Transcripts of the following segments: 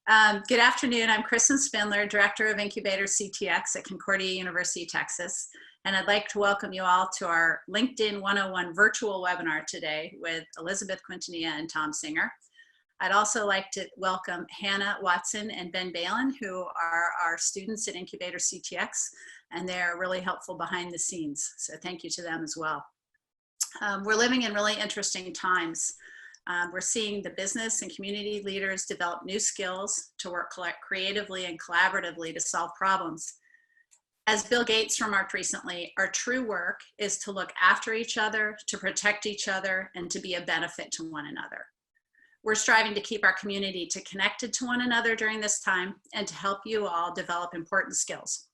Good afternoon. I'm Kristen Spindler, Director of IncubatorCTX at Concordia University, Texas. And I'd like to welcome you all to our LinkedIn 101 virtual webinar today with Elizabeth Quintanilla and Tom Singer. I'd also like to welcome Hannah Watson and Ben Balin, who are our students at IncubatorCTX, and they're really helpful behind the scenes. So thank you to them as well. We're living in really interesting times. We're seeing the business and community leaders develop new skills to work creatively and collaboratively to solve problems. As Bill Gates remarked recently, our true work is to look after each other, to protect each other, and to be a benefit to one another. We're striving to keep our community connected to one another during this time and to help you all develop important skills.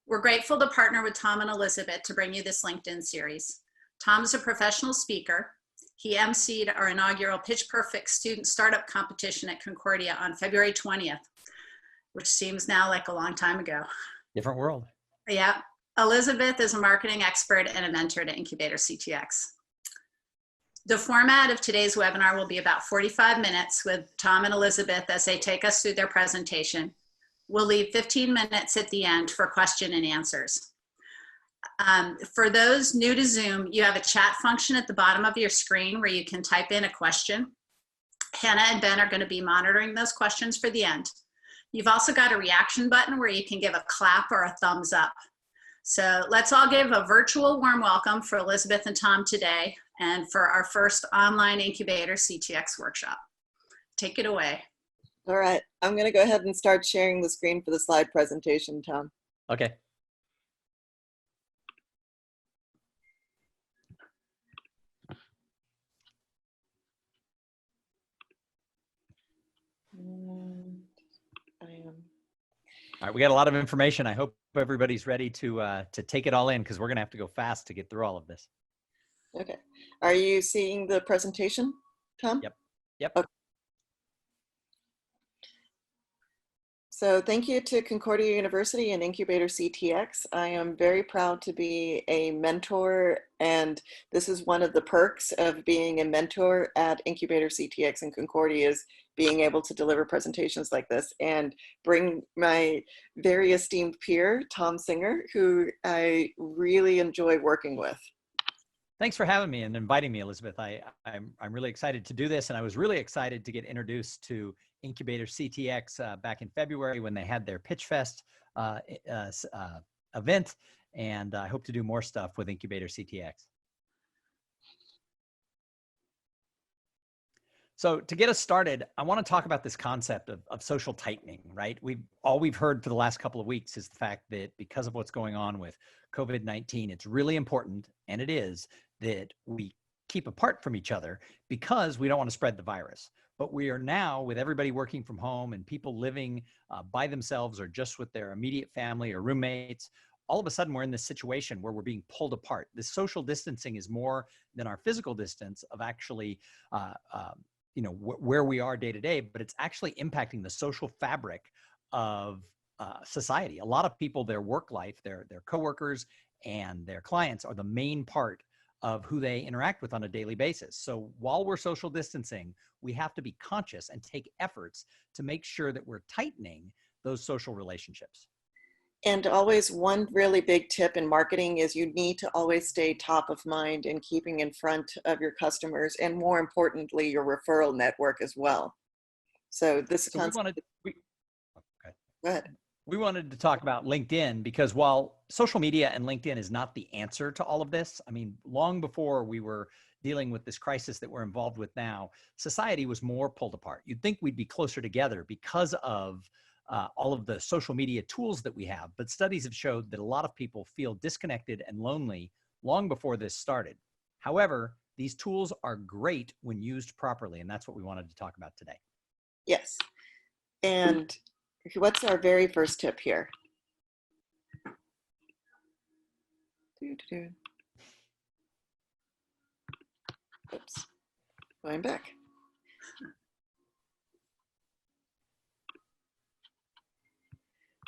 We're grateful to partner with Tom and Elizabeth to bring you this LinkedIn series. Tom is a professional speaker. He emceed our inaugural Pitch Perfect Student Startup Competition at Concordia on February 20th, which seems now like a long time ago. Different world. Yeah. Elizabeth is a marketing expert and a mentor to IncubatorCTX. The format of today's webinar will be about 45 minutes with Tom and Elizabeth as they take us through their presentation. We'll leave 15 minutes at the end for question and answers. For those new to Zoom, you have a chat function at the bottom of your screen where you can type in a question. Hannah and Ben are going to be monitoring those questions for the end. You've also got a reaction button where you can give a clap or a thumbs up. So let's all give a virtual warm welcome for Elizabeth and Tom today and for our first online IncubatorCTX workshop. Take it away. All right, I'm going to go ahead and start sharing the screen for the slide presentation, Tom. Okay. All right, we got a lot of information. I hope everybody's ready to take it all in because we're going to have to go fast to get through all of this. Okay. Are you seeing the presentation, Tom? Yep. Yep. Okay. So thank you to Concordia University and IncubatorCTX. I am very proud to be a mentor, and this is one of the perks of being a mentor at IncubatorCTX and Concordia is being able to deliver presentations like this and bring my very esteemed peer, Tom Singer, who I really enjoy working with. Thanks for having me and inviting me, Elizabeth. I'm really excited to do this, and I was really excited to get introduced to IncubatorCTX back in February when they had their Pitch Fest event, and I hope to do more stuff with IncubatorCTX. So to get us started, I want to talk about this concept of social tightening, right? All we've heard for the last couple of weeks is the fact that because of what's going on with COVID-19, it's really important, and it is, that we keep apart from each other because we don't want to spread the virus. But we are now, with everybody working from home and people living by themselves or just with their immediate family or roommates, all of a sudden we're in this situation where we're being pulled apart. This social distancing is more than our physical distance of actually where we are day to day, but it's actually impacting the social fabric of society. A lot of people, their work life, their coworkers and their clients are the main part of who they interact with on a daily basis. So while we're social distancing, we have to be conscious and take efforts to make sure that we're tightening those social relationships. And always one really big tip in marketing is you need to always stay top of mind and keeping in front of your customers and more importantly, your referral network as well. So this concept. Okay. Go ahead. We wanted to talk about LinkedIn because while social media and LinkedIn is not the answer to all of this, I mean, long before we were dealing with this crisis that we're involved with now, society was more pulled apart. You'd think we'd be closer together because of all of the social media tools that we have, but studies have showed that a lot of people feel disconnected and lonely long before this started. However, these tools are great when used properly, and that's what we wanted to talk about today. Yes. And what's our very first tip here? Oops, going back.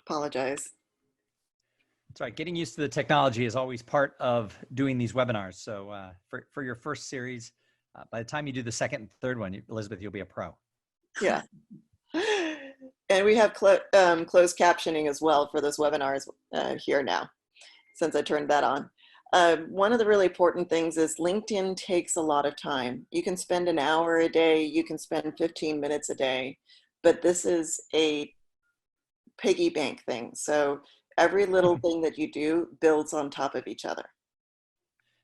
Apologize. That's right. Getting used to the technology is always part of doing these webinars. So for your first series, by the time you do the second and third one, Elizabeth, you'll be a pro. Yeah. And we have closed captioning as well for this webinar here now, since I turned that on. One of the really important things is LinkedIn takes a lot of time. You can spend an hour a day, you can spend 15 minutes a day, but this is a piggy bank thing. So every little thing that you do builds on top of each other.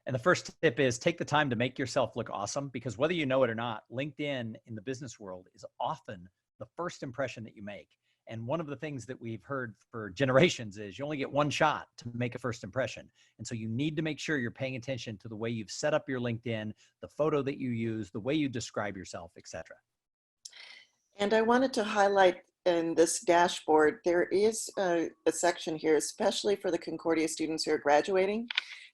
And the first tip is take the time to make yourself look awesome, because whether you know it or not, LinkedIn in the business world is often the first impression that you make. And one of the things that we've heard for generations is you only get one shot to make a first impression. And so you need to make sure you're paying attention to the way you've set up your LinkedIn, the photo that you use, the way you describe yourself, etc. And I wanted to highlight in this dashboard, there is a section here, especially for the Concordia students who are graduating.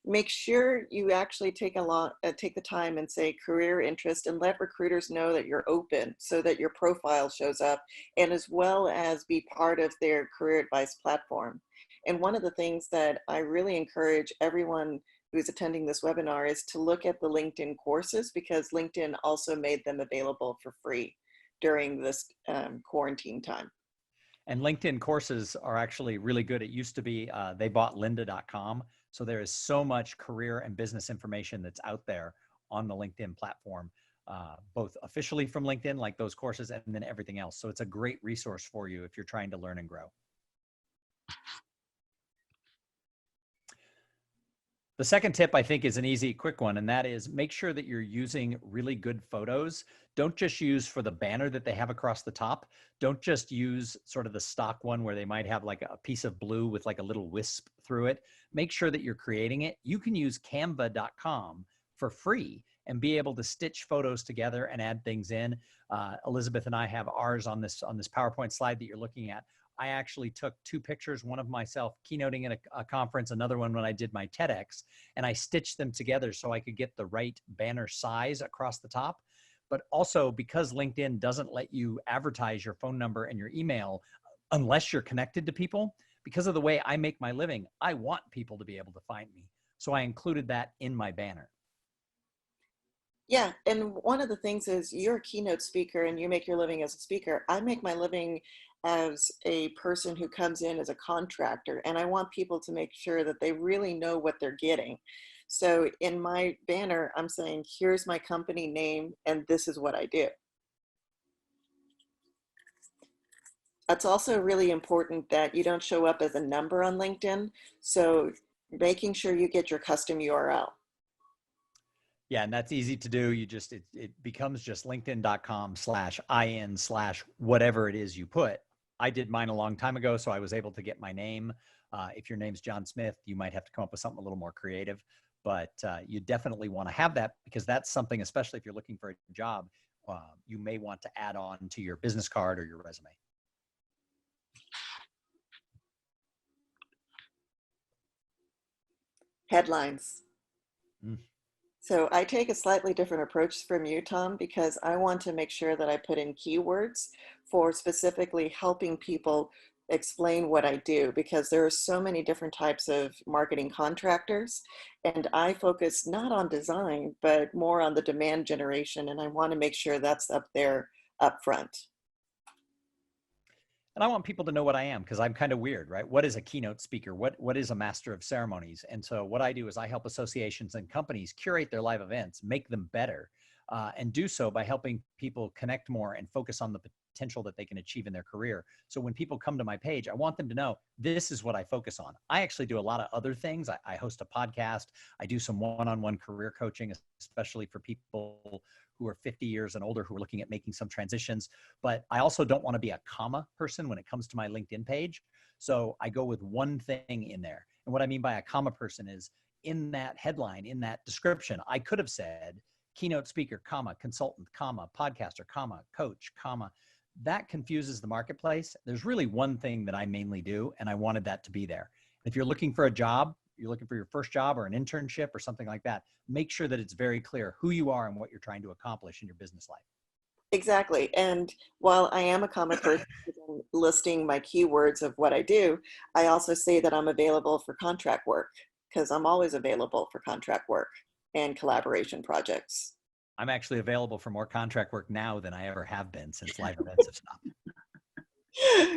Make sure you actually take the time and say career interest, and let recruiters know that you're open so that your profile shows up, and as well as be part of their career advice platform. And one of the things that I really encourage everyone who's attending this webinar is to look at the LinkedIn courses, because LinkedIn also made them available for free during this quarantine time. And LinkedIn courses are actually really good. It used to be, they bought lynda.com. So there is so much career and business information that's out there on the LinkedIn platform, both officially from LinkedIn, like those courses, and then everything else. So it's a great resource for you if you're trying to learn and grow. The second tip, I think, is an easy, quick one, and that is make sure that you're using really good photos. Don't just use for the banner that they have across the top. Don't just use sort of the stock one where they might have like a piece of blue with like a little wisp through it. Make sure that you're creating it. You can use canva.com for free and be able to stitch photos together and add things in. Elizabeth and I have ours on this PowerPoint slide that you're looking at. I actually took two pictures, one of myself keynoting at a conference, another one when I did my TEDx, and I stitched them together so I could get the right banner size across the top. But also, because LinkedIn doesn't let you advertise your phone number and your email unless you're connected to people, because of the way I make my living, I want people to be able to find me. So I included that in my banner. Yeah, and one of the things is you're a keynote speaker and you make your living as a speaker. I make my living as a person who comes in as a contractor, and I want people to make sure that they really know what they're getting. So in my banner, I'm saying, here's my company name and this is what I do. It's also really important that you don't show up as a number on LinkedIn. So making sure you get your custom URL. Yeah, and that's easy to do. You just, it becomes just linkedin.com/in/whatever it is you put. I did mine a long time ago, so I was able to get my name. If your name's John Smith, you might have to come up with something a little more creative, but you definitely want to have that, because that's something, especially if you're looking for a job, you may want to add on to your business card or your resume. Headlines. So I take a slightly different approach from you, Tom, because I want to make sure that I put in keywords for specifically helping people explain what I do, because there are so many different types of marketing contractors, and I focus not on design, but more on the demand generation, and I want to make sure that's up there up front. And I want people to know what I am, because I'm kind of weird, right? What is a keynote speaker? What is a master of ceremonies? And so what I do is I help associations and companies curate their live events, make them better, and do so by helping people connect more and focus on the potential that they can achieve in their career. So when people come to my page, I want them to know this is what I focus on. I actually do a lot of other things. I host a podcast. I do some one-on-one career coaching, especially for people who are 50 years and older who are looking at making some transitions. But I also don't want to be a comma person when it comes to my LinkedIn page. So I go with one thing in there. And what I mean by a comma person is in that headline, in that description, I could have said keynote speaker, comma, consultant, comma, podcaster, comma, coach, comma. That confuses the marketplace. There's really one thing that I mainly do, and I wanted that to be there. If you're looking for a job, you're looking for your first job or an internship or something like that, make sure that it's very clear who you are and what you're trying to accomplish in your business life. Exactly. And while I am a common person listing my keywords of what I do, I also say that I'm available for contract work, because I'm always available for contract work and collaboration projects. I'm actually available for more contract work now than I ever have been since live events have stopped.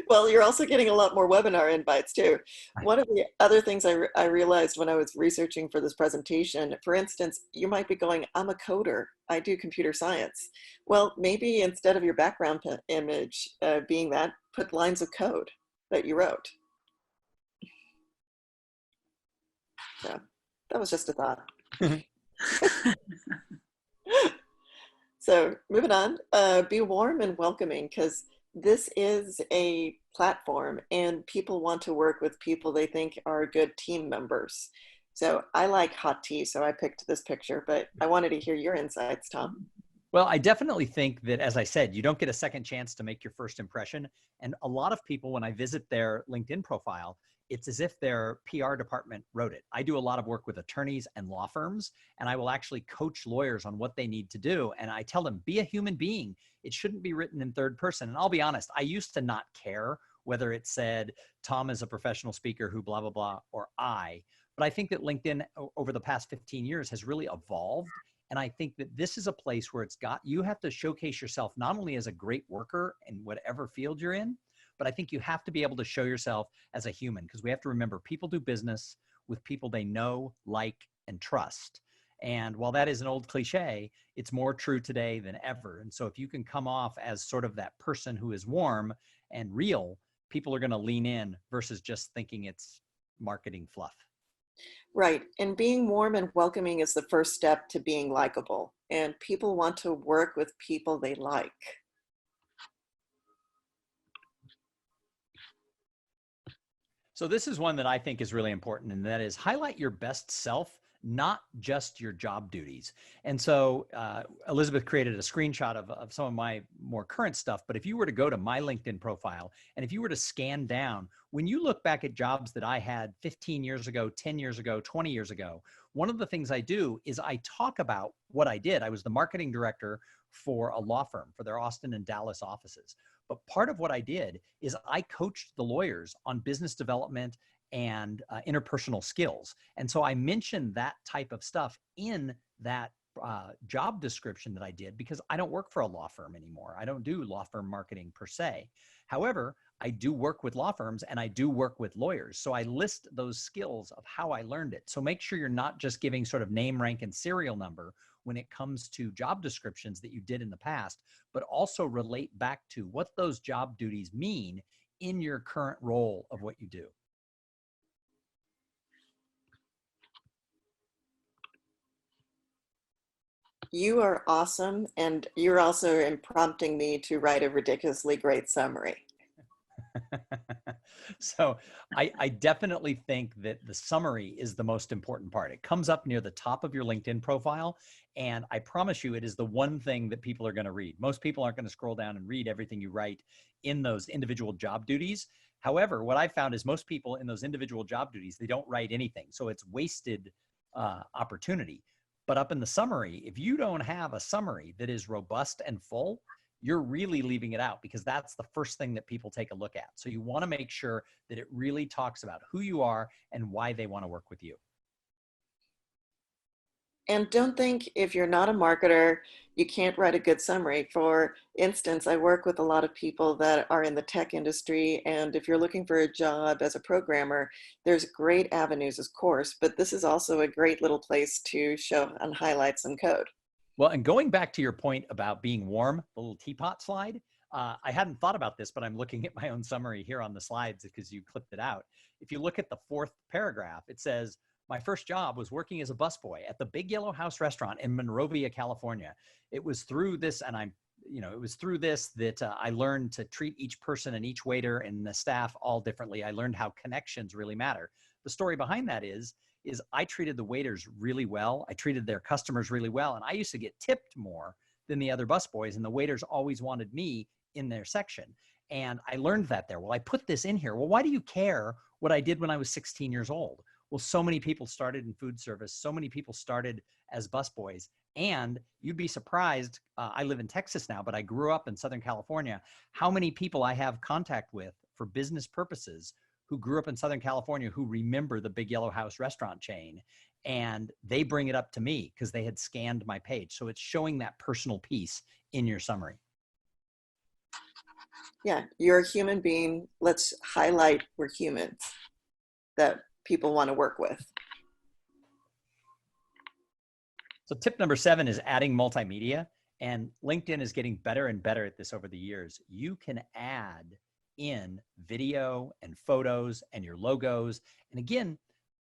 Well, you're also getting a lot more webinar invites too. One of the other things I realized when I was researching for this presentation, for instance, you might be going, I'm a coder, I do computer science. Well, maybe instead of your background image being that, put lines of code that you wrote. So that was just a thought. So moving on, be warm and welcoming, because this is a platform and people want to work with people they think are good team members. So I like hot tea, so I picked this picture, but I wanted to hear your insights, Tom. Well, I definitely think that, as I said, you don't get a second chance to make your first impression. And a lot of people, when I visit their LinkedIn profile, it's as if their PR department wrote it. I do a lot of work with attorneys and law firms, and I will actually coach lawyers on what they need to do. And I tell them, be a human being. It shouldn't be written in third person. And I'll be honest, I used to not care whether it said Tom is a professional speaker who blah, blah, blah, or I. But I think that LinkedIn over the past 15 years has really evolved. And I think that this is a place where you have to showcase yourself not only as a great worker in whatever field you're in, but I think you have to be able to show yourself as a human, because we have to remember people do business with people they know, like, and trust. And while that is an old cliche, it's more true today than ever. And so if you can come off as sort of that person who is warm and real, people are going to lean in versus just thinking it's marketing fluff. Right. And being warm and welcoming is the first step to being likable. And people want to work with people they like. So this is one that I think is really important, and that is highlight your best self, not just your job duties. And so Elizabeth created a screenshot of some of my more current stuff, but if you were to go to my LinkedIn profile, and if you were to scan down, when you look back at jobs that I had 15 years ago, 10 years ago, 20 years ago, one of the things I do is I talk about what I did. I was the marketing director for a law firm for their Austin and Dallas offices. But part of what I did is I coached the lawyers on business development and interpersonal skills. And so I mentioned that type of stuff in that job description that I did, because I don't work for a law firm anymore. I don't do law firm marketing per se. However, I do work with law firms and I do work with lawyers. So I list those skills of how I learned it. So make sure you're not just giving sort of name, rank, and serial number when it comes to job descriptions that you did in the past, but also relate back to what those job duties mean in your current role of what you do. You are awesome. And you're also prompting me to write a ridiculously great summary. So I definitely think that the summary is the most important part. It comes up near the top of your LinkedIn profile. And I promise you, it is the one thing that people are going to read. Most people aren't going to scroll down and read everything you write in those individual job duties. However, what I found is most people in those individual job duties, they don't write anything. So it's wasted opportunity. But up in the summary, if you don't have a summary that is robust and full, you're really leaving it out, because that's the first thing that people take a look at. So you want to make sure that it really talks about who you are and why they want to work with you. And don't think if you're not a marketer, you can't write a good summary. For instance, I work with a lot of people that are in the tech industry. And if you're looking for a job as a programmer, there's great avenues, of course, but this is also a great little place to show and highlight some code. Well, and going back to your point about being warm, the little teapot slide, I hadn't thought about this, but I'm looking at my own summary here on the slides because you clipped it out. If you look at the fourth paragraph, it says, my first job was working as a busboy at the Big Yellow House restaurant in Monrovia, California. It was through this, and it was through this that I learned to treat each person and each waiter and the staff all differently. I learned how connections really matter. The story behind that is I treated the waiters really well. I treated their customers really well. And I used to get tipped more than the other busboys. And the waiters always wanted me in their section. And I learned that there. Well, I put this in here. Well, why do you care what I did when I was 16 years old? Well, so many people started in food service. So many people started as busboys. And you'd be surprised, I live in Texas now, but I grew up in Southern California, how many people I have contact with for business purposes who grew up in Southern California who remember the Big Yellow House restaurant chain. And they bring it up to me because they had scanned my page. So it's showing that personal piece in your summary. Yeah, you're a human being. Let's highlight we're humans that people want to work with. So tip number 7 is adding multimedia, and LinkedIn is getting better and better at this over the years. You can add in video and photos and your logos. And again,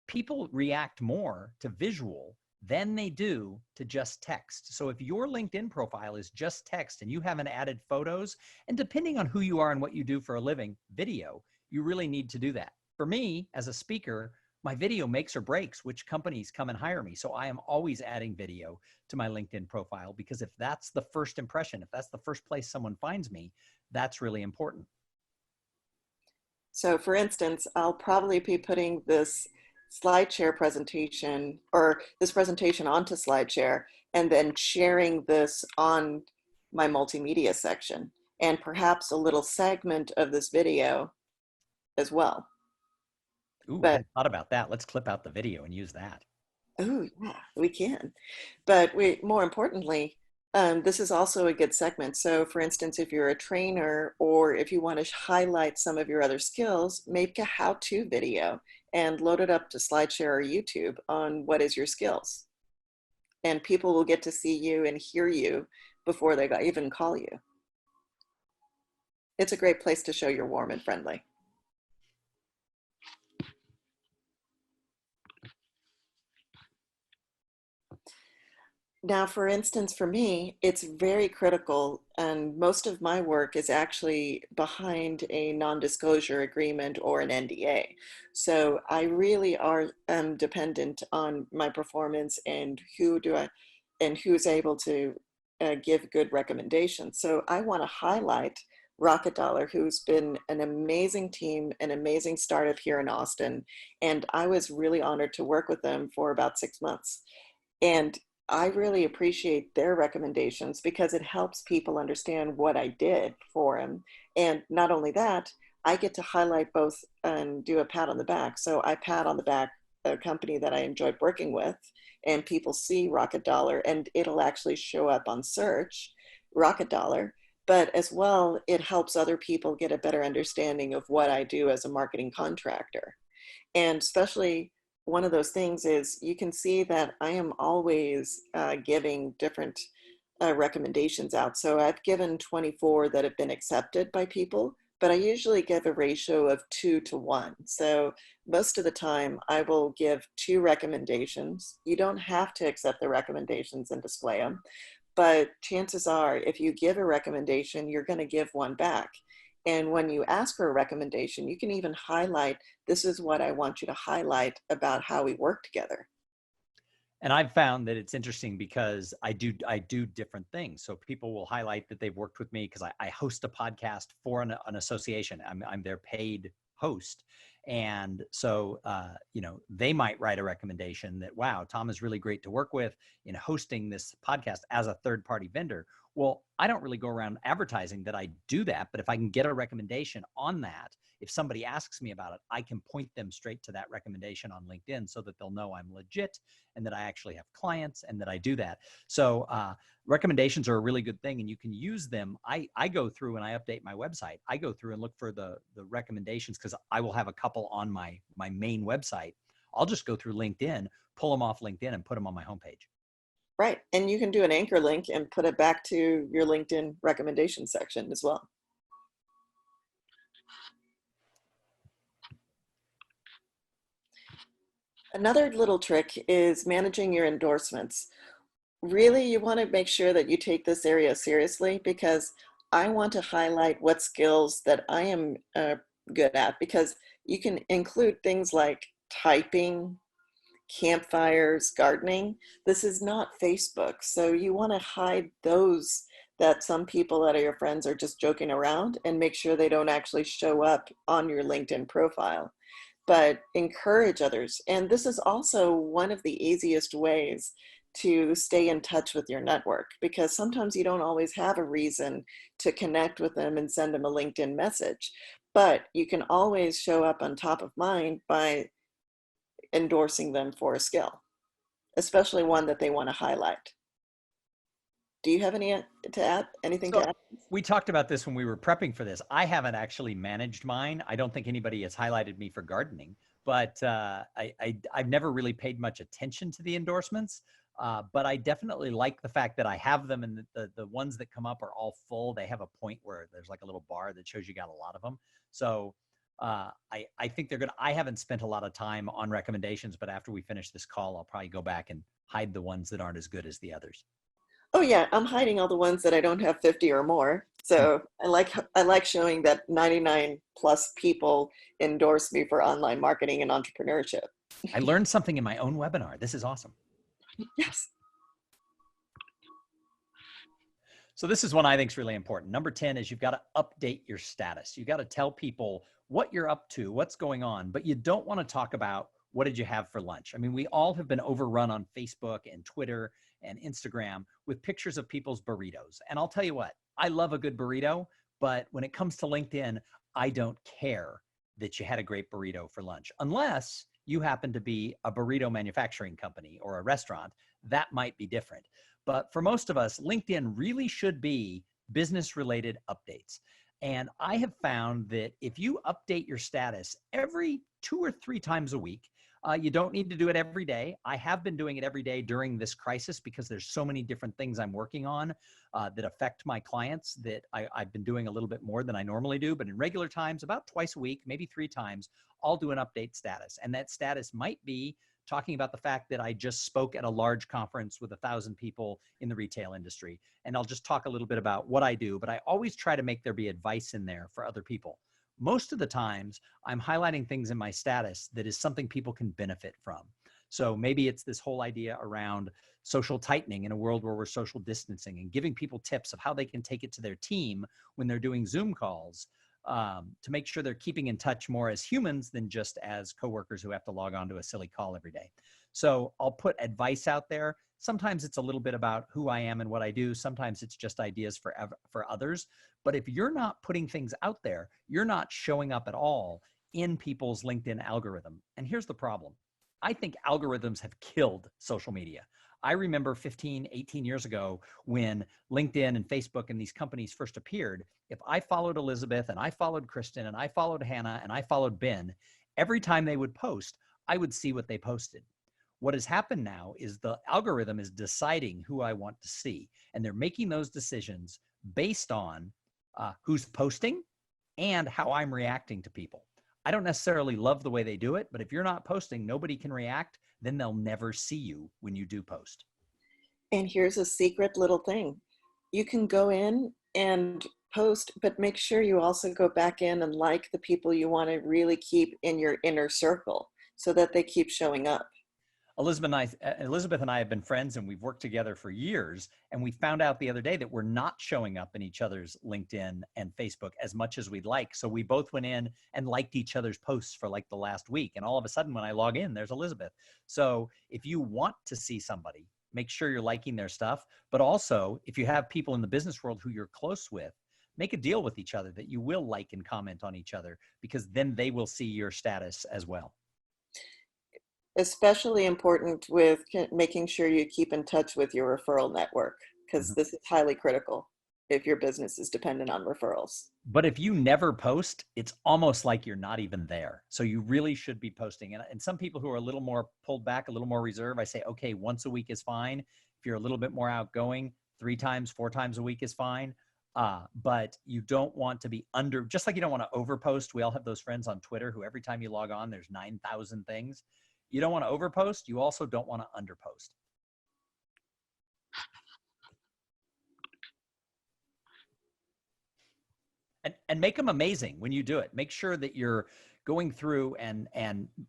people react more to visual than they do to just text. So if your LinkedIn profile is just text and you haven't added photos, and depending on who you are and what you do for a living, video, you really need to do that. For me, as a speaker, my video makes or breaks which companies come and hire me. So I am always adding video to my LinkedIn profile, because if that's the first impression, if that's the first place someone finds me, that's really important. So for instance, I'll probably be putting this SlideShare presentation or this presentation onto SlideShare and then sharing this on my multimedia section and perhaps a little segment of this video as well. Ooh, I But hadn't thought about that. Let's clip out the video and use that. oh yeah, we can. But more importantly, this is also a good segment. So for instance, if you're a trainer or if you want to highlight some of your other skills, make a how-to video and load it up to SlideShare or YouTube on what is your skills. And people will get to see you and hear you before they even call you. It's a great place to show you're warm and friendly. Now, for instance, for me, it's very critical, and most of my work is actually behind a non-disclosure agreement or an NDA. So I really am dependent on my performance and who's able to give good recommendations. So I want to highlight Rocket Dollar, who's been an amazing team, an amazing startup here in Austin, and I was really honored to work with them for about 6 months. And I really appreciate their recommendations because it helps people understand what I did for them. And not only that, I get to highlight both and do a pat on the back. So I pat on the back a company that I enjoyed working with, and people see Rocket Dollar and it'll actually show up on search, Rocket Dollar. But as well, it helps other people get a better understanding of what I do as a marketing contractor. And especially one of those things is you can see that I am always giving different recommendations out. So I've given 24 that have been accepted by people, but I usually give a ratio of 2 to 1. So most of the time I will give 2 recommendations. You don't have to accept the recommendations and display them, but chances are if you give a recommendation, you're going to give one back. And when you ask for a recommendation, you can even highlight, this is what I want you to highlight about how we work together. And I've found that it's interesting because I do different things. So people will highlight that they've worked with me because I host a podcast for an association. I'm their paid host. And so, they might write a recommendation that, wow, Tom is really great to work with in hosting this podcast as a third-party vendor. Well, I don't really go around advertising that I do that, but if I can get a recommendation on that, if somebody asks me about it, I can point them straight to that recommendation on LinkedIn so that they'll know I'm legit and that I actually have clients and that I do that. So recommendations are a really good thing, and you can use them. I go through and I update my website. I go through and look for the recommendations because I will have a couple on my main website. I'll just go through LinkedIn, pull them off LinkedIn and put them on my homepage. Right. And you can do an anchor link and put it back to your LinkedIn recommendation section as well. Another little trick is managing your endorsements. Really, you want to make sure that you take this area seriously because I want to highlight what skills that I am good at, because you can include things like typing, campfires, gardening. This is not Facebook. So you want to hide those that some people that are your friends are just joking around and make sure they don't actually show up on your LinkedIn profile. But encourage others. And this is also one of the easiest ways to stay in touch with your network, because sometimes you don't always have a reason to connect with them and send them a LinkedIn message. But you can always show up on top of mind by endorsing them for a skill, especially one that they want to highlight. Do you have anything So to add? we talked about this when we were prepping for this. I haven't actually managed mine. I don't think anybody has highlighted me for gardening, but I've never really paid much attention to the endorsements. But I definitely like the fact that I have them, and the ones that come up are all full. They have a point where there's like a little bar that shows you got a lot of them. So I think they're good. I haven't spent a lot of time on recommendations, but after we finish this call, I'll probably go back and hide the ones that aren't as good as the others. Oh yeah, I'm hiding all the ones that I don't have 50 or more. So I like showing that 99 plus people endorse me for online marketing and entrepreneurship. I learned something in my own webinar. This is awesome. Yes. So this is one I think is really important. Number 10 is you've got to update your status. You got to tell people what you're up to, what's going on, but you don't want to talk about what did you have for lunch. I mean, we all have been overrun on Facebook and Twitter and Instagram with pictures of people's burritos. And I'll tell you what, I love a good burrito, but when it comes to LinkedIn, I don't care that you had a great burrito for lunch, unless you happen to be a burrito manufacturing company or a restaurant. That might be different. But for most of us, LinkedIn really should be business-related updates. And I have found that if you update your status every 2 or 3 times a week, you don't need to do it every day. I have been doing it every day during this crisis because there's so many different things I'm working on that affect my clients that I've been doing a little bit more than I normally do. But in regular times, about twice a week, maybe 3 times, I'll do an update status. And that status might be talking about the fact that I just spoke at a large conference with 1,000 people in the retail industry. And I'll just talk a little bit about what I do, but I always try to make there be advice in there for other people. Most of the times I'm highlighting things in my status that is something people can benefit from. So maybe it's this whole idea around social tightening in a world where we're social distancing, and giving people tips of how they can take it to their team when they're doing Zoom calls, to make sure they're keeping in touch more as humans than just as coworkers who have to log on to a silly call every day. So I'll put advice out there. Sometimes it's a little bit about who I am and what I do. Sometimes it's just ideas for others. But if you're not putting things out there, you're not showing up at all in people's LinkedIn algorithm. And here's the problem. I think algorithms have killed social media. I remember 15, 18 years ago when LinkedIn and Facebook and these companies first appeared. If I followed Elizabeth and I followed Kristen and I followed Hannah and I followed Ben, every time they would post, I would see what they posted. What has happened now is the algorithm is deciding who I want to see, and they're making those decisions based on who's posting and how I'm reacting to people. I don't necessarily love the way they do it, but if you're not posting, nobody can react, then they'll never see you when you do post. And here's a secret little thing. You can go in and post, but make sure you also go back in and like the people you want to really keep in your inner circle so that they keep showing up. Elizabeth and I have been friends, and we've worked together for years. And we found out the other day that we're not showing up in each other's LinkedIn and Facebook as much as we'd like. So we both went in and liked each other's posts for like the last week. And all of a sudden when I log in, there's Elizabeth. So if you want to see somebody, make sure you're liking their stuff. But also, if you have people in the business world who you're close with, make a deal with each other that you will like and comment on each other, because then they will see your status as well. Especially important with making sure you keep in touch with your referral network, because this is highly critical if your business is dependent on referrals. But if you never post, it's almost like you're not even there. So you really should be posting. And some people who are a little more pulled back, a little more reserved, I say, okay, once a week is fine. If you're a little bit more outgoing, 3 times, 4 times a week is fine. But you don't want to be just like you don't want to overpost. We all have those friends on Twitter who every time you log on, there's 9,000 things. You don't want to overpost. You also don't want to underpost. And make them amazing when you do it. Make sure that you're going through and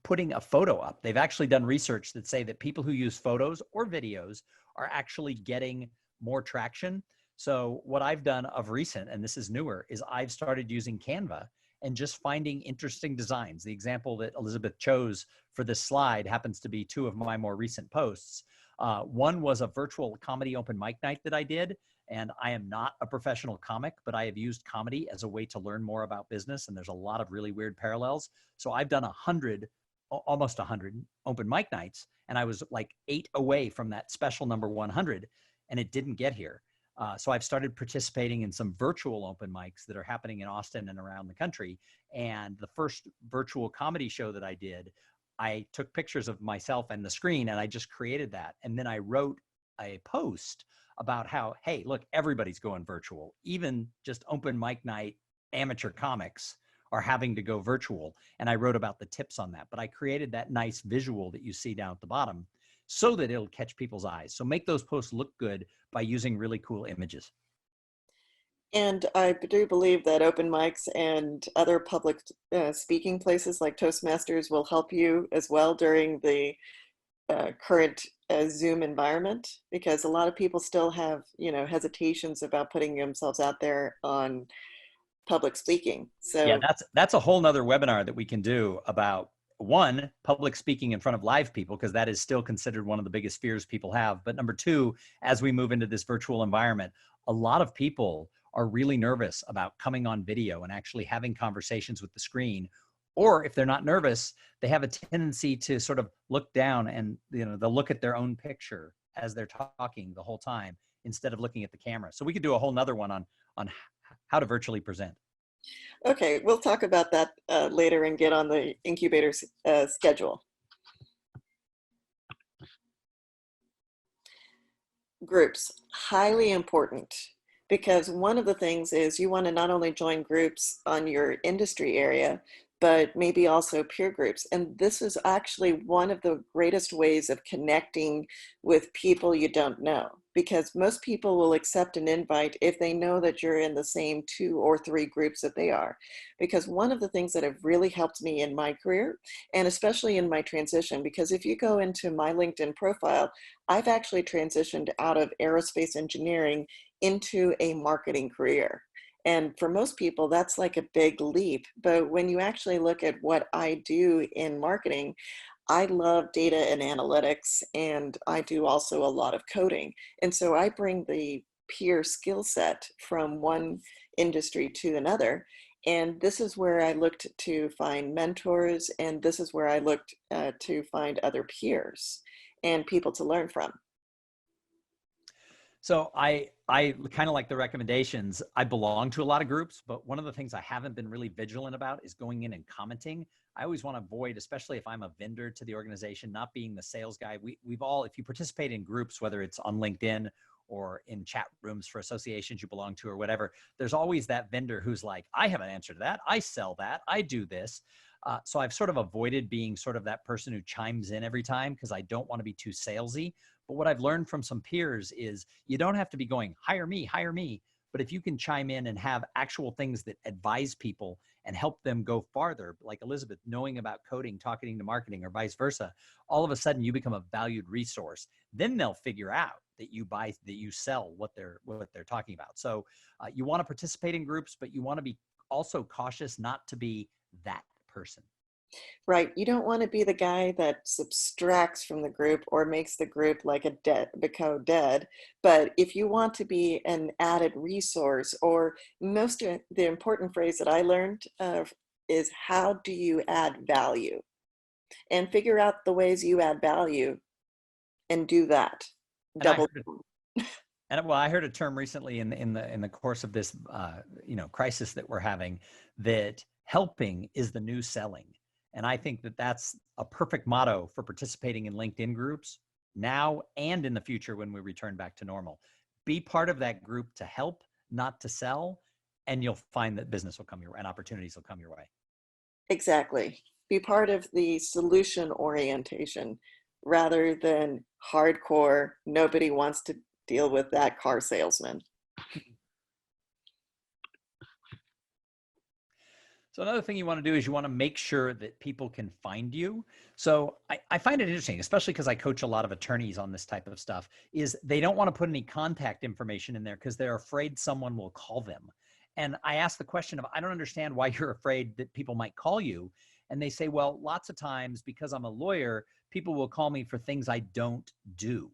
putting a photo up. They've actually done research that say that people who use photos or videos are actually getting more traction. So what I've done of recent, and this is newer, is I've started using Canva and just finding interesting designs. The example that Elizabeth chose for this slide happens to be 2 of my more recent posts. One was a virtual comedy open mic night that I did. And I am not a professional comic, but I have used comedy as a way to learn more about business. And there's a lot of really weird parallels. So I've done almost 100 open mic nights. And I was like 8 away from that special number 100, and it didn't get here. So I've started participating in some virtual open mics that are happening in Austin and around the country. And the first virtual comedy show that I did, I took pictures of myself and the screen and I just created that. And then I wrote a post about how, hey, look, everybody's going virtual. Even just open mic night amateur comics are having to go virtual. And I wrote about the tips on that. But I created that nice visual that you see down at the bottom so that it'll catch people's eyes. So make those posts look good by using really cool images. And I do believe that open mics and other public speaking places like Toastmasters will help you as well during the current Zoom environment, because a lot of people still have, hesitations about putting themselves out there on public speaking. So yeah, that's a whole nother webinar that we can do about, one, public speaking in front of live people, because that is still considered one of the biggest fears people have. But number two, as we move into this virtual environment, a lot of people are really nervous about coming on video and actually having conversations with the screen. Or if they're not nervous, they have a tendency to sort of look down and they'll look at their own picture as they're talking the whole time instead of looking at the camera. So we could do a whole nother one on how to virtually present. okay, we'll talk about that later and get on the incubator schedule. Groups, highly important, because one of the things is you want to not only join groups on your industry area, but maybe also peer groups. And this is actually one of the greatest ways of connecting with people you don't know, because most people will accept an invite if they know that you're in the same 2 or 3 groups that they are. Because one of the things that have really helped me in my career, and especially in my transition, because if you go into my LinkedIn profile, I've actually transitioned out of aerospace engineering into a marketing career. And for most people, that's like a big leap. But when you actually look at what I do in marketing, I love data and analytics, and I do also a lot of coding. And so I bring the peer skill set from one industry to another. And this is where I looked to find mentors, and this is where I looked to find other peers and people to learn from. So I kind of like the recommendations. I belong to a lot of groups, but one of the things I haven't been really vigilant about is going in and commenting. I always want to avoid, especially if I'm a vendor to the organization, not being the sales guy. We've all, if you participate in groups, whether it's on LinkedIn or in chat rooms for associations you belong to or whatever, there's always that vendor who's like, I have an answer to that. I sell that. I do this. So I've sort of avoided being sort of that person who chimes in every time because I don't want to be too salesy. But what I've learned from some peers is you don't have to be going, hire me, hire me. But if you can chime in and have actual things that advise people and help them go farther, like Elizabeth, knowing about coding, talking to marketing, or vice versa, all of a sudden you become a valued resource. Then they'll figure out that you buy, that you sell what they're talking about. So you want to participate in groups, but you want to be also cautious not to be that person. Right. You don't want to be the guy that subtracts from the group or makes the group like become dead. But if you want to be an added resource, or the important phrase that I learned is how do you add value? And figure out the ways you add value and do that. Double. I heard a term recently in the course of this crisis that we're having, that helping is the new selling. And I think that that's a perfect motto for participating in LinkedIn groups now and in the future when we return back to normal. Be part of that group to help, not to sell, and you'll find that business will come your way and opportunities will come your way. Exactly. Be part of the solution orientation rather than hardcore, nobody wants to deal with that car salesman. So another thing you want to do is you want to make sure that people can find you. So I find it interesting, especially because I coach a lot of attorneys on this type of stuff, is they don't want to put any contact information in there because they're afraid someone will call them. And I ask the question of, I don't understand why you're afraid that people might call you. And they say, well, lots of times because I'm a lawyer, people will call me for things I don't do.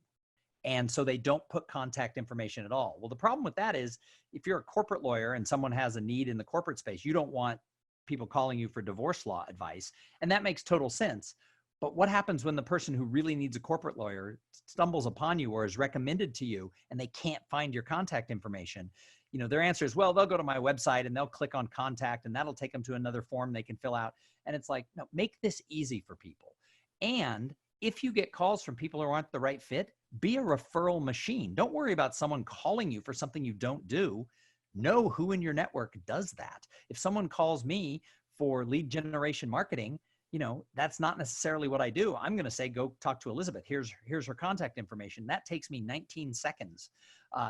And so they don't put contact information at all. Well, the problem with that is if you're a corporate lawyer and someone has a need in the corporate space, you don't want people calling you for divorce law advice. And that makes total sense. But what happens when the person who really needs a corporate lawyer stumbles upon you or is recommended to you and they can't find your contact information? You know, their answer is, well, they'll go to my website and they'll click on contact and that'll take them to another form they can fill out. And it's like, no, make this easy for people. And if you get calls from people who aren't the right fit, be a referral machine. Don't worry about someone calling you for something you don't do. Know who in your network does that. If someone calls me for lead generation marketing, you know, that's not necessarily what I do. I'm going to say, go talk to Elizabeth. Here's her contact information. That takes me 19 seconds.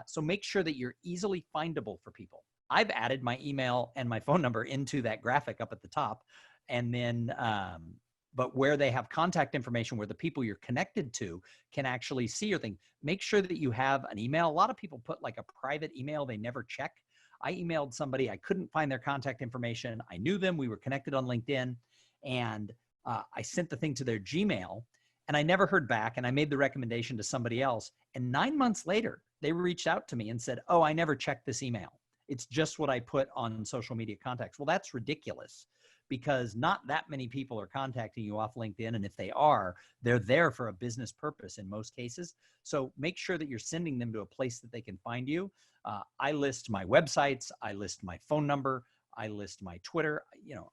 So make sure that you're easily findable for people. I've added my email and my phone number into that graphic up at the top. And then, but where they have contact information, where the people you're connected to can actually see your thing, make sure that you have an email. A lot of people put like a private email they never check. I emailed somebody, I couldn't find their contact information. I knew them, we were connected on LinkedIn. And I sent the thing to their Gmail and I never heard back. And I made the recommendation to somebody else. And 9 months later, they reached out to me and said, oh, I never checked this email. It's just what I put on social media contacts. Well, that's ridiculous because not that many people are contacting you off LinkedIn. And if they are, they're there for a business purpose in most cases. So make sure that you're sending them to a place that they can find you. I list my websites. I list my phone number. I list my Twitter. You know,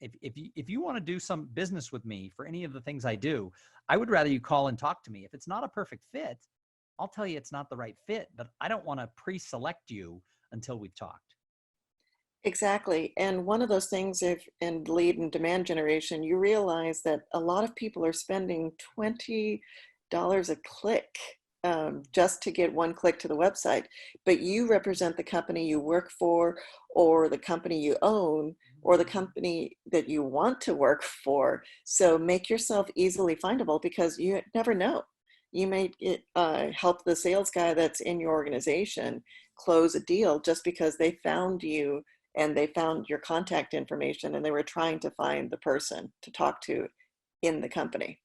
if you want to do some business with me for any of the things I do, I would rather you call and talk to me. If it's not a perfect fit, I'll tell you it's not the right fit, but I don't want to pre-select you until we've talked. Exactly. And one of those things, if in lead and demand generation, you realize that a lot of people are spending $20 a click just to get one click to the website, but you represent the company you work for or the company you own or the company that you want to work for. So make yourself easily findable because you never know. You may help the sales guy that's in your organization close a deal just because they found you and they found your contact information and they were trying to find the person to talk to in the company.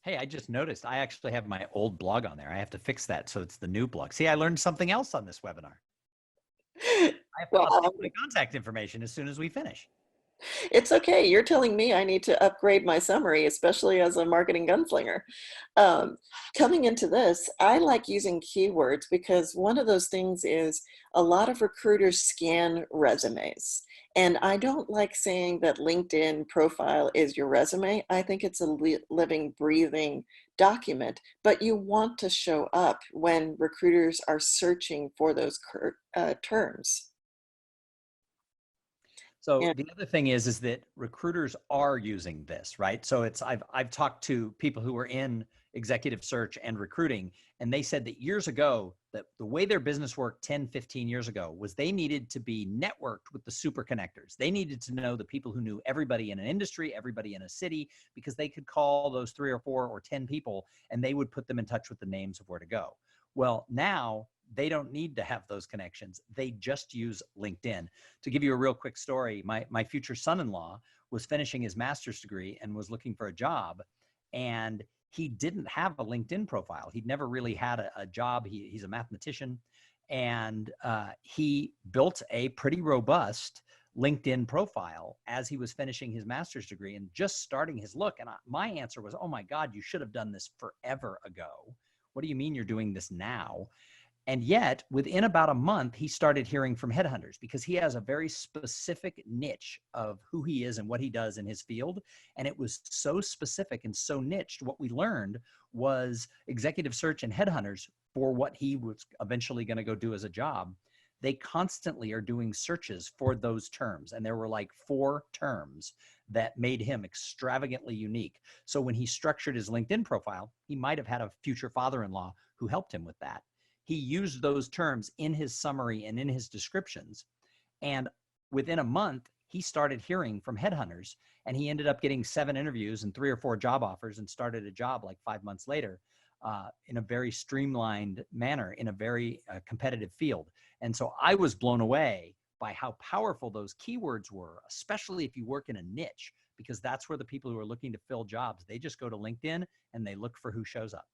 Hey, I just noticed I actually have my old blog on there. I have to fix that so it's the new blog. See, I learned something else on this webinar. I have to update my contact information as soon as we finish. It's okay. You're telling me I need to upgrade my summary, especially as a marketing gunslinger. Coming into this, I like using keywords because one of those things is a lot of recruiters scan resumes. And I don't like saying that LinkedIn profile is your resume. I think it's a living, breathing document, but you want to show up when recruiters are searching for those terms. So the other thing is that recruiters are using this, right? So I've talked to people who are in executive search and recruiting, and they said that years ago, that the way their business worked 10, 15 years ago was they needed to be networked with the super connectors. They needed to know the people who knew everybody in an industry, everybody in a city, because they could call those 3 or 4 or 10 people and they would put them in touch with the names of where to go. Well, now they don't need to have those connections. They just use LinkedIn. To give you a real quick story, my future son-in-law was finishing his master's degree and was looking for a job. And he didn't have a LinkedIn profile. He'd never really had a job. He's a mathematician. And he built a pretty robust LinkedIn profile as he was finishing his master's degree and just starting his look. And my answer was, oh my God, you should have done this forever ago. What do you mean you're doing this now? And yet, within about a month, he started hearing from headhunters because he has a very specific niche of who he is and what he does in his field. And it was so specific and so niched. What we learned was executive search and headhunters for what he was eventually going to go do as a job. They constantly are doing searches for those terms. And there were like 4 terms that made him extravagantly unique. So when he structured his LinkedIn profile, he might have had a future father-in-law who helped him with that. He used those terms in his summary and in his descriptions. And within a month, he started hearing from headhunters and he ended up getting 7 interviews and 3 or 4 job offers and started a job like 5 months later in a very streamlined manner in a very competitive field. And so I was blown away by how powerful those keywords were, especially if you work in a niche, because that's where the people who are looking to fill jobs, they just go to LinkedIn and they look for who shows up.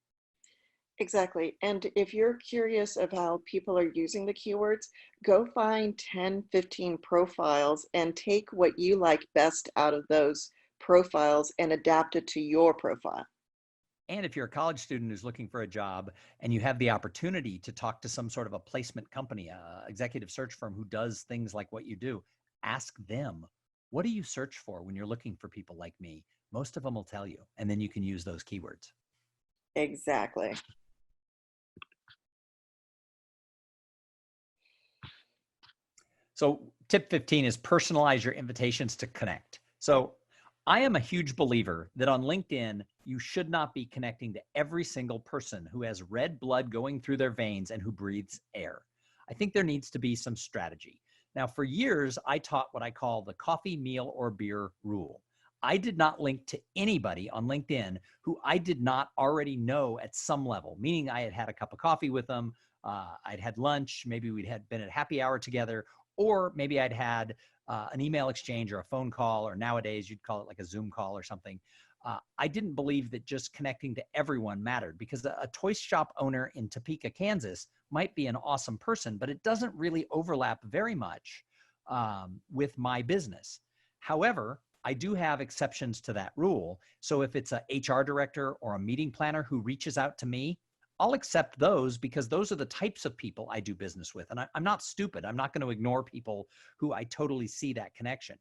Exactly. And if you're curious of how people are using the keywords, go find 10, 15 profiles and take what you like best out of those profiles and adapt it to your profile. And if you're a college student who's looking for a job and you have the opportunity to talk to some sort of a placement company, a executive search firm who does things like what you do, ask them, what do you search for when you're looking for people like me? Most of them will tell you, and then you can use those keywords. Exactly. So tip 15 is personalize your invitations to connect. So I am a huge believer that on LinkedIn, you should not be connecting to every single person who has red blood going through their veins and who breathes air. I think there needs to be some strategy. Now, for years, I taught what I call the coffee, meal, or beer rule. I did not link to anybody on LinkedIn who I did not already know at some level, meaning I had had a cup of coffee with them, I'd had lunch, maybe we'd had been at happy hour together, or maybe I'd had an email exchange or a phone call, or nowadays you'd call it like a Zoom call or something. I didn't believe that just connecting to everyone mattered, because a toy shop owner in Topeka, Kansas might be an awesome person, but it doesn't really overlap very much with my business. However, I do have exceptions to that rule. So if it's a HR director or a meeting planner who reaches out to me, I'll accept those, because those are the types of people I do business with. And I'm not stupid. I'm not going to ignore people who I totally see that connection.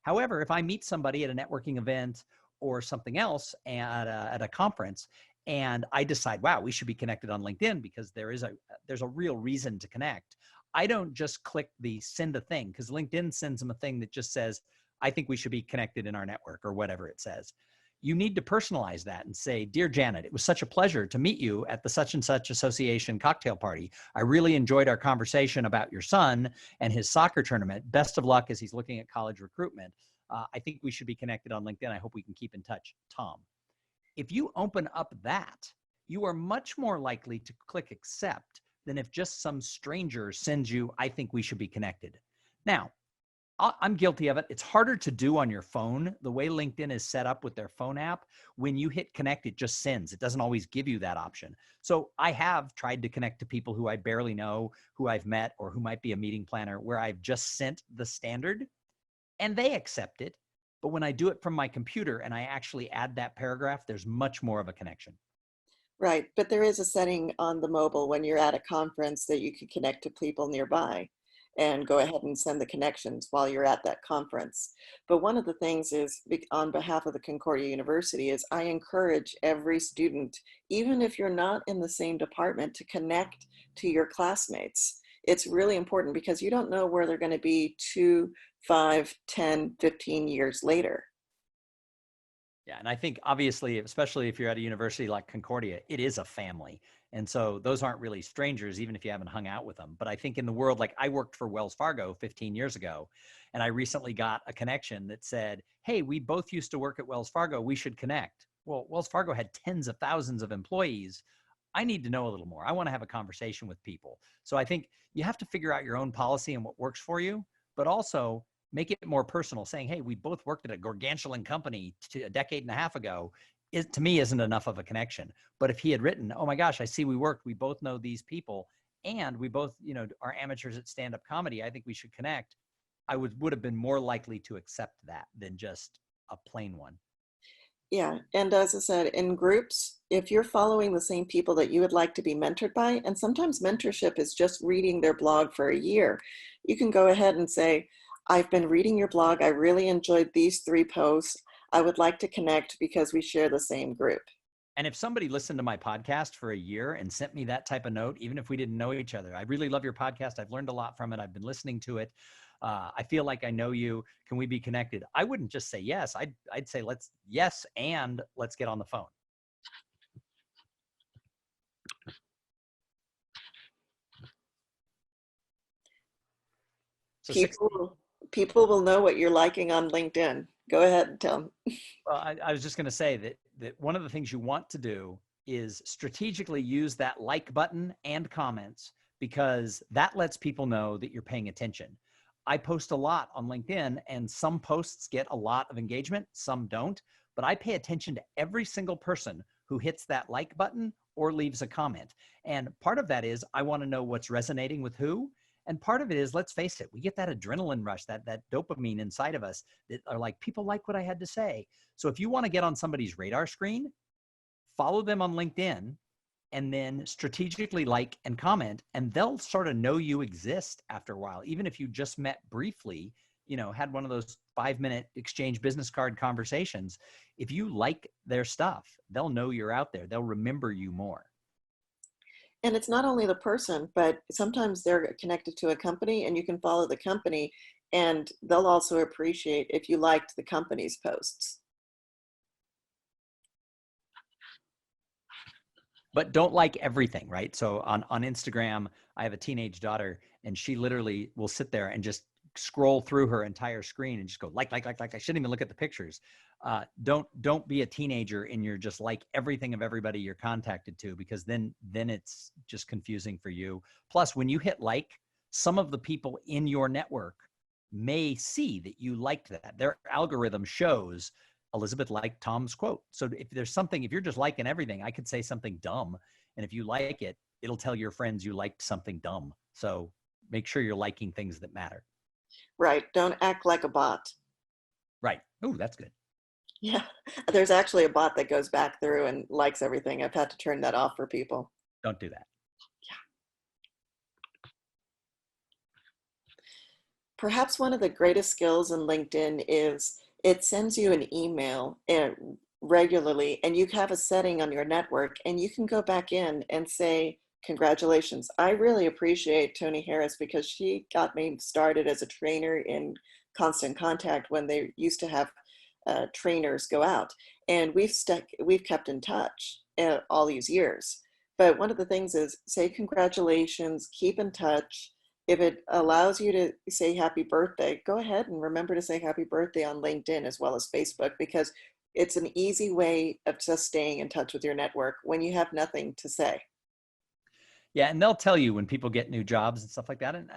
However, if I meet somebody at a networking event or something else at a conference, and I decide, wow, we should be connected on LinkedIn because there's a real reason to connect, I don't just click the send a thing, because LinkedIn sends them a thing that just says, I think we should be connected in our network, or whatever it says. You need to personalize that and say, dear Janet, it was such a pleasure to meet you at the such and such association cocktail party. I really enjoyed our conversation about your son and his soccer tournament. Best of luck as he's looking at college recruitment. I think we should be connected on LinkedIn. I hope we can keep in touch, Tom. If you open up that, you are much more likely to click accept than if just some stranger sends you, I think we should be connected. Now, I'm guilty of it. It's harder to do on your phone. The way LinkedIn is set up with their phone app, when you hit connect, it just sends. It doesn't always give you that option. So I have tried to connect to people who I barely know, who I've met, or who might be a meeting planner, where I've just sent the standard and they accept it. But when I do it from my computer and I actually add that paragraph, there's much more of a connection. Right. But there is a setting on the mobile when you're at a conference that you can connect to people nearby and go ahead and send the connections while you're at that conference. But one of the things is, on behalf of the Concordia University, is I encourage every student, even if you're not in the same department, to connect to your classmates. It's really important, because you don't know where they're going to be 2, 5, 10, 15 years later. Yeah, and I think obviously, especially if you're at a university like Concordia, it is a family. And so those aren't really strangers, even if you haven't hung out with them. But I think in the world, like I worked for Wells Fargo 15 years ago, and I recently got a connection that said, hey, we both used to work at Wells Fargo. We should connect. Well, Wells Fargo had tens of thousands of employees. I need to know a little more. I want to have a conversation with people. So I think you have to figure out your own policy and what works for you, but also make it more personal, saying, hey, we both worked at a gargantuan company a decade and a half ago, to me isn't enough of a connection. But if he had written, oh my gosh, I see we worked, we both know these people, and we both, are amateurs at stand-up comedy, I think we should connect, I would have been more likely to accept that than just a plain one. Yeah, and as I said, in groups, if you're following the same people that you would like to be mentored by, and sometimes mentorship is just reading their blog for a year, you can go ahead and say, I've been reading your blog. I really enjoyed these 3 posts. I would like to connect because we share the same group. And if somebody listened to my podcast for a year and sent me that type of note, even if we didn't know each other, I really love your podcast. I've learned a lot from it. I've been listening to it. I feel like I know you. Can we be connected? I wouldn't just say yes. I'd say yes, and let's get on the phone. So People will know what you're liking on LinkedIn. Go ahead and tell them. Well, I was just going to say that one of the things you want to do is strategically use that like button and comments, because that lets people know that you're paying attention. I post a lot on LinkedIn, and some posts get a lot of engagement, some don't, but I pay attention to every single person who hits that like button or leaves a comment. And part of that is I want to know what's resonating with who. And part of it is, let's face it, we get that adrenaline rush, that dopamine inside of us that are like, people like what I had to say. So if you want to get on somebody's radar screen, follow them on LinkedIn and then strategically like and comment, and they'll sort of know you exist after a while. Even if you just met briefly, you know, had one of those 5-minute exchange business card conversations, if you like their stuff, they'll know you're out there. They'll remember you more. And it's not only the person, but sometimes they're connected to a company and you can follow the company and they'll also appreciate if you liked the company's posts. But don't like everything, right? So on Instagram, I have a teenage daughter and she literally will sit there and just scroll through her entire screen and just go like. I shouldn't even look at the pictures. Don't be a teenager and you're just like everything of everybody you're contacted to, because then it's just confusing for you. Plus, when you hit like, some of the people in your network may see that you liked that. Their algorithm shows Elizabeth liked Tom's quote. So if there's something, if you're just liking everything, I could say something dumb. And if you like it, it'll tell your friends you liked something dumb. So make sure you're liking things that matter. Right. Don't act like a bot. Right. Oh, that's good. Yeah. There's actually a bot that goes back through and likes everything. I've had to turn that off for people. Don't do that. Yeah. Perhaps one of the greatest skills in LinkedIn is it sends you an email regularly, and you have a setting on your network and you can go back in and say, congratulations. I really appreciate Tony Harris because she got me started as a trainer in Constant Contact when they used to have trainers go out, and we've kept in touch all these years. But one of the things is say congratulations, keep in touch. If it allows you to say happy birthday, go ahead and remember to say happy birthday on LinkedIn as well as Facebook, because it's an easy way of just staying in touch with your network when you have nothing to say. Yeah, and they'll tell you when people get new jobs and stuff like that. And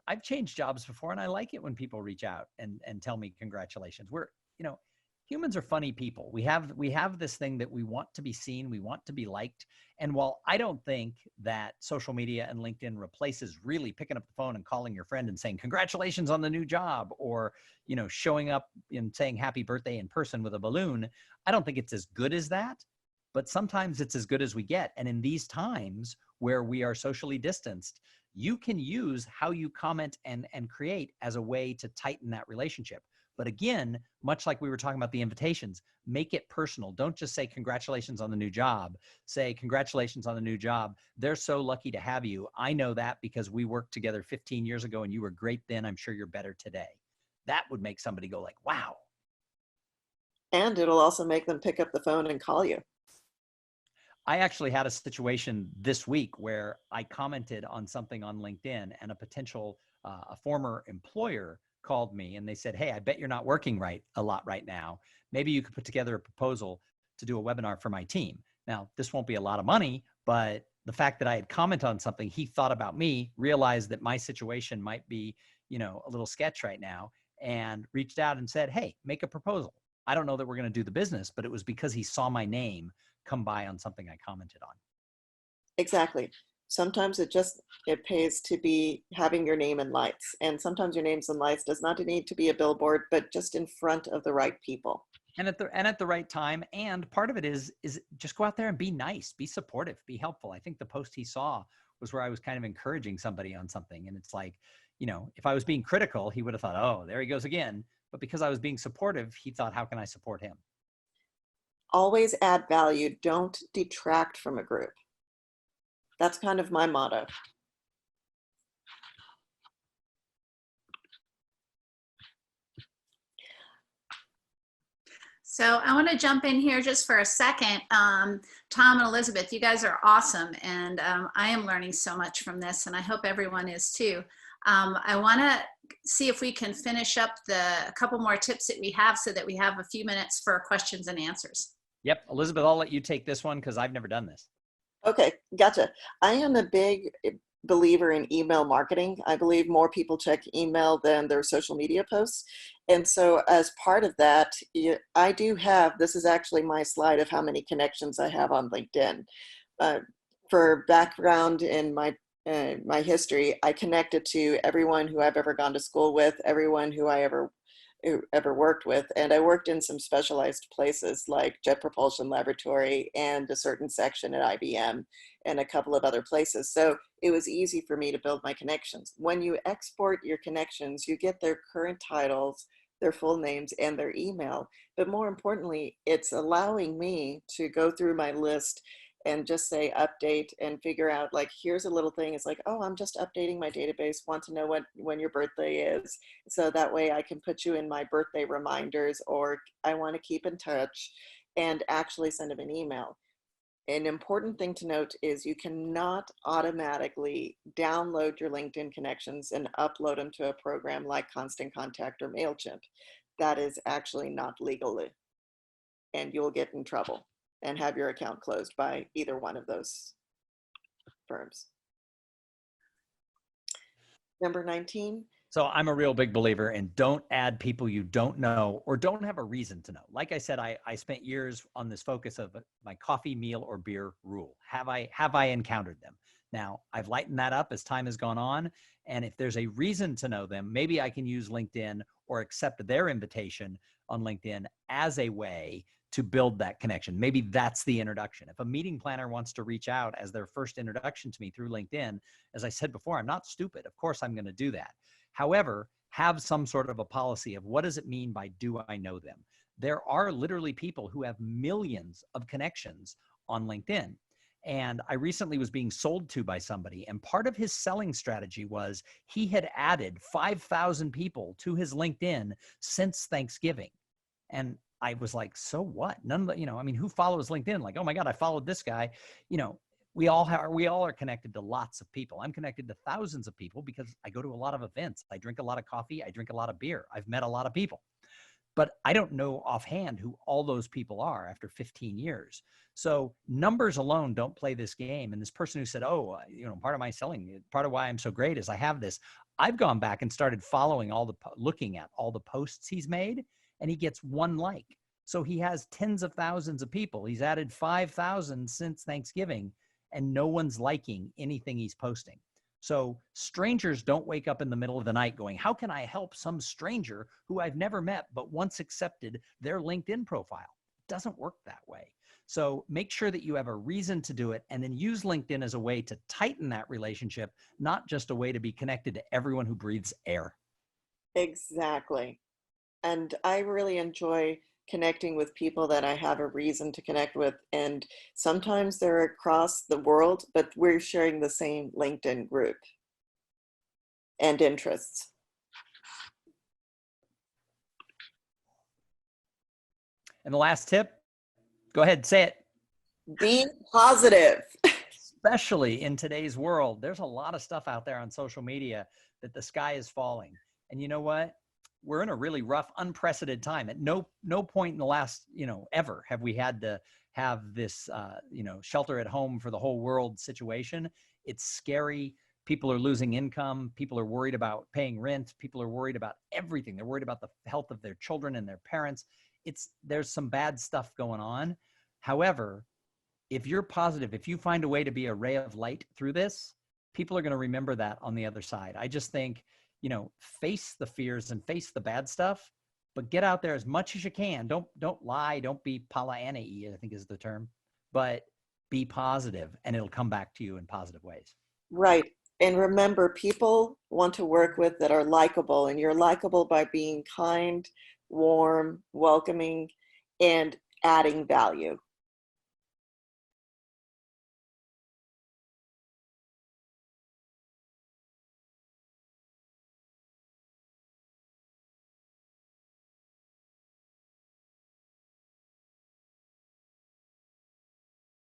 I've changed jobs before, and I like it when people reach out and tell me congratulations. We're, you know, humans are funny people. We have this thing that we want to be seen, we want to be liked. And while I don't think that social media and LinkedIn replaces really picking up the phone and calling your friend and saying congratulations on the new job, or, you know, showing up and saying happy birthday in person with a balloon, I don't think it's as good as that. But sometimes it's as good as we get. And in these times where we are socially distanced, you can use how you comment and create as a way to tighten that relationship. But again, much like we were talking about the invitations, make it personal. Don't just say congratulations on the new job. Say congratulations on the new job. They're so lucky to have you. I know that because we worked together 15 years ago and you were great then. I'm sure you're better today. That would make somebody go like, wow. And it'll also make them pick up the phone and call you. I actually had a situation this week where I commented on something on LinkedIn, and a former employer called me and they said, hey, I bet you're not working a lot right now. Maybe you could put together a proposal to do a webinar for my team. Now, this won't be a lot of money, but the fact that I had commented on something, he thought about me, realized that my situation might be, you know, a little sketch right now, and reached out and said, hey, make a proposal. I don't know that we're going to do the business, but it was because he saw my name come by on something I commented on. Exactly. Sometimes it pays to be having your name in lights, and sometimes your name's in lights does not need to be a billboard, but just in front of the right people. And at the right time. And part of it is just go out there and be nice, be supportive, be helpful. I think the post he saw was where I was kind of encouraging somebody on something. And it's like, you know, if I was being critical, he would have thought, oh, there he goes again. But because I was being supportive, he thought, how can I support him? Always add value. Don't detract from a group. That's kind of my motto. So I want to jump in here just for a second. Tom and Elizabeth, you guys are awesome. And I am learning so much from this, and I hope everyone is too. I want to see if we can finish up a couple more tips that we have so that we have a few minutes for questions and answers. Yep. Elizabeth, I'll let you take this one because I've never done this. Okay, gotcha. I am a big believer in email marketing. I believe more people check email than their social media posts. And so as part of that, I do have, this is actually my slide of how many connections I have on LinkedIn. For background in my history, I connected to everyone who I've ever gone to school with, everyone who I ever worked with. And I worked in some specialized places like Jet Propulsion Laboratory and a certain section at IBM and a couple of other places. So it was easy for me to build my connections. When you export your connections, you get their current titles, their full names, and their email. But more importantly, it's allowing me to go through my list and just say update and figure out, like, here's a little thing. It's like, oh, I'm just updating my database, want to know when your birthday is. So that way I can put you in my birthday reminders, or I want to keep in touch, and actually send them an email. An important thing to note is you cannot automatically download your LinkedIn connections and upload them to a program like Constant Contact or MailChimp. That is actually not legal, and you'll get in trouble and have your account closed by either one of those firms. Number 19. So I'm a real big believer in don't add people you don't know or don't have a reason to know. Like I said, I spent years on this focus of my coffee, meal, or beer rule. Have I encountered them? Now, I've lightened that up as time has gone on. And if there's a reason to know them, maybe I can use LinkedIn or accept their invitation on LinkedIn as a way to build that connection. Maybe that's the introduction. If a meeting planner wants to reach out as their first introduction to me through LinkedIn, as I said before, I'm not stupid. Of course, I'm going to do that. However, have some sort of a policy of what does it mean by do I know them? There are literally people who have millions of connections on LinkedIn. And I recently was being sold to by somebody, and part of his selling strategy was he had added 5,000 people to his LinkedIn since Thanksgiving. And I was like, so what? None of the, I mean, who follows LinkedIn? Like, oh my God, I followed this guy. We all are connected to lots of people. I'm connected to thousands of people because I go to a lot of events. I drink a lot of coffee. I drink a lot of beer. I've met a lot of people, but I don't know offhand who all those people are after 15 years. So numbers alone don't play this game. And this person who said, oh, part of my selling, part of why I'm so great is I have this. I've gone back and started following looking at all the posts he's made, and he gets one like. So he has tens of thousands of people. He's added 5,000 since Thanksgiving, and no one's liking anything he's posting. So strangers don't wake up in the middle of the night going, how can I help some stranger who I've never met but once accepted their LinkedIn profile? It doesn't work that way. So make sure that you have a reason to do it, and then use LinkedIn as a way to tighten that relationship, not just a way to be connected to everyone who breathes air. Exactly. And I really enjoy connecting with people that I have a reason to connect with. And sometimes they're across the world, but we're sharing the same LinkedIn group and interests. And the last tip, go ahead, say it. Be positive. Especially in today's world, there's a lot of stuff out there on social media that the sky is falling. And you know what? We're in a really rough, unprecedented time. At no point in the last, ever have we had to have this, shelter at home for the whole world situation. It's scary. People are losing income. People are worried about paying rent. People are worried about everything. They're worried about the health of their children and their parents. There's some bad stuff going on. However, if you're positive, if you find a way to be a ray of light through this, people are going to remember that on the other side. I just think, face the fears and face the bad stuff, but get out there as much as you can. Don't lie. Don't be Pollyanna-y, I think is the term, but be positive, and it'll come back to you in positive ways. Right. And remember, people want to work with that are likable, and you're likable by being kind, warm, welcoming, and adding value.